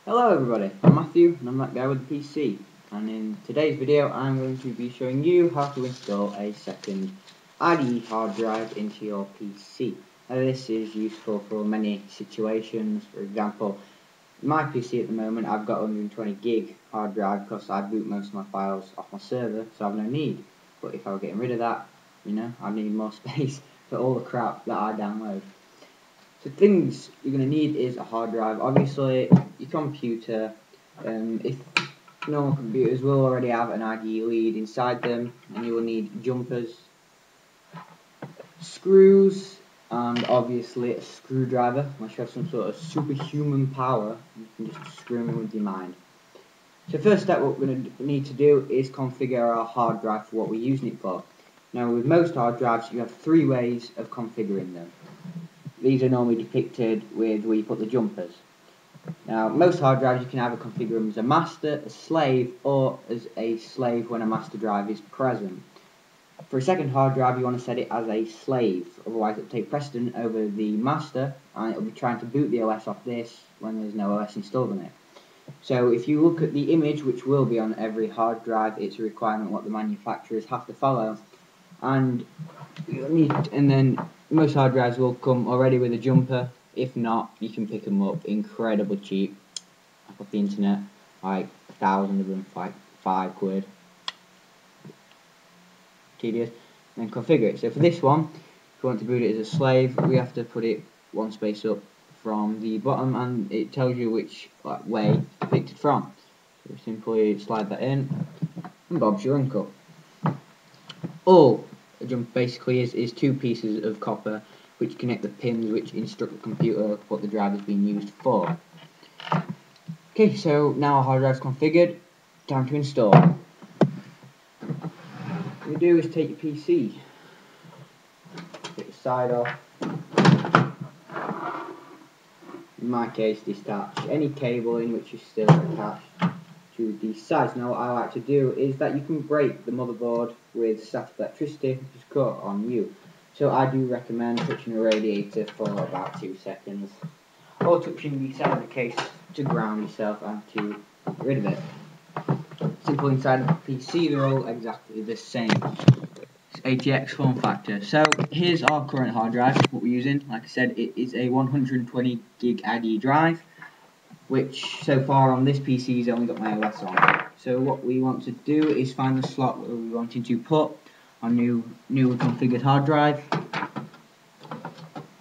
Hello everybody, I'm Matthew and I'm that guy with the PC, and in today's video I'm going to be showing you how to install a second IDE hard drive into your PC. Now this is useful for many situations. For example, my PC at the moment I've got 120 gig hard drive because I boot most of my files off my server, so I've no need. But if I were getting rid of that, I'd need more space for all the crap that I download. So things you're going to need is a hard drive, obviously your computer. If normal computers will already have an IDE lead inside them, and you will need jumpers, screws, and obviously a screwdriver. Unless you have some sort of superhuman power, you can just screw them with your mind. So first step, what we're going to need to do is configure our hard drive for what we're using it for. Now with most hard drives you have three ways of configuring them. These are normally depicted with where you put the jumpers. Now, most hard drives you can either configure them as a master, a slave, or as a slave when a master drive is present. For a second hard drive, you want to set it as a slave, otherwise it will take precedent over the master, and it will be trying to boot the OS off this when there's no OS installed on it. So if you look at the image, which will be on every hard drive, it's a requirement what the manufacturers have to follow. And then most hard drives will come already with a jumper. If not, you can pick them up incredibly cheap off the internet, like 1,000 of them for like £5. Tedious. And then configure it. So for this one, if you want to boot it as a slave, we have to put it one space up from the bottom, and it tells you which way it's depicted from. So simply slide that in, and Bob's your uncle. All a jump basically is two pieces of copper which connect the pins which instruct the computer what the drive is being used for. Okay, so now our hard drive is configured, time to install. What you do is take your PC, take the side off, in my case detach any cable in which is still attached to the sides. Now what I like to do is that you can break the motherboard with static electricity which is caught on you. So I do recommend touching a radiator for about 2 seconds, or touching the side of the case to ground yourself and to get rid of it. Simple inside of the PC, they're all exactly the same. It's ATX form factor. So here's our current hard drive, what we're using. Like I said, it is a 120 gig IDE drive, which so far on this PC has only got my OS on. So what we want to do is find the slot where we're wanting to put our newly configured hard drive.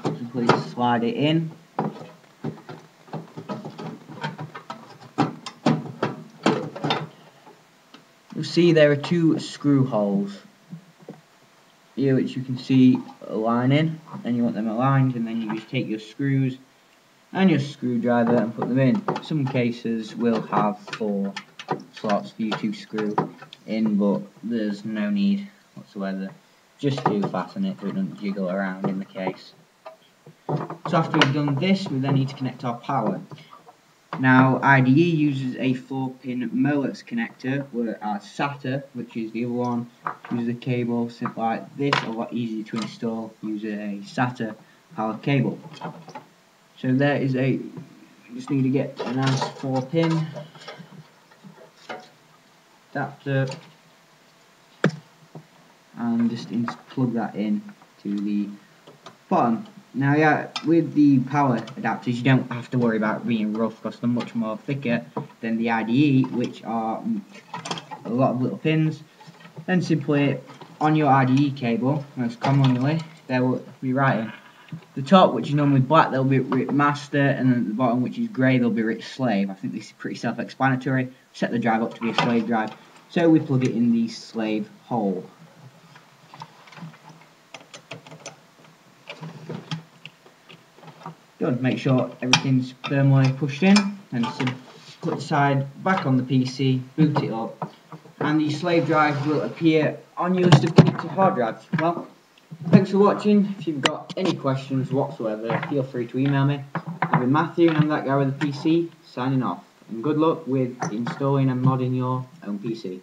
Simply slide it in. You'll see there are two screw holes here which you can see aligning, and you want them aligned, and then you just take your screws and your screwdriver and put them in. Some cases will have 4 slots for you to screw in, but there's no need whatsoever. Just to fasten it so it doesn't jiggle around in the case. So after we've done this, we then need to connect our power. Now IDE uses a 4-pin MOLEX connector, whereas SATA, which is the other one, uses a cable simple like this, a lot easier to install, uses a SATA power cable. So there is you just need to get a nice 4-pin adapter and just plug that in to the bottom. Now yeah, with the power adapters you don't have to worry about being rough because they're much more thicker than the IDE, which are a lot of little pins. Then simply on your IDE cable, most commonly, there will be writing. The top, which is normally black, there'll be written master, and then at the bottom, which is grey, there'll be written slave. I think this is pretty self-explanatory. Set the drive up to be a slave drive, so we plug it in the slave hole. Good. Make sure everything's firmly pushed in, and put the side back on the PC, boot it up, and the slave drive will appear on your list of connected hard drives. Well, thanks for watching. If you've got any questions whatsoever, feel free to email me. I've been Matthew, and I'm that guy with the PC, signing off. And good luck with installing and modding your own PC.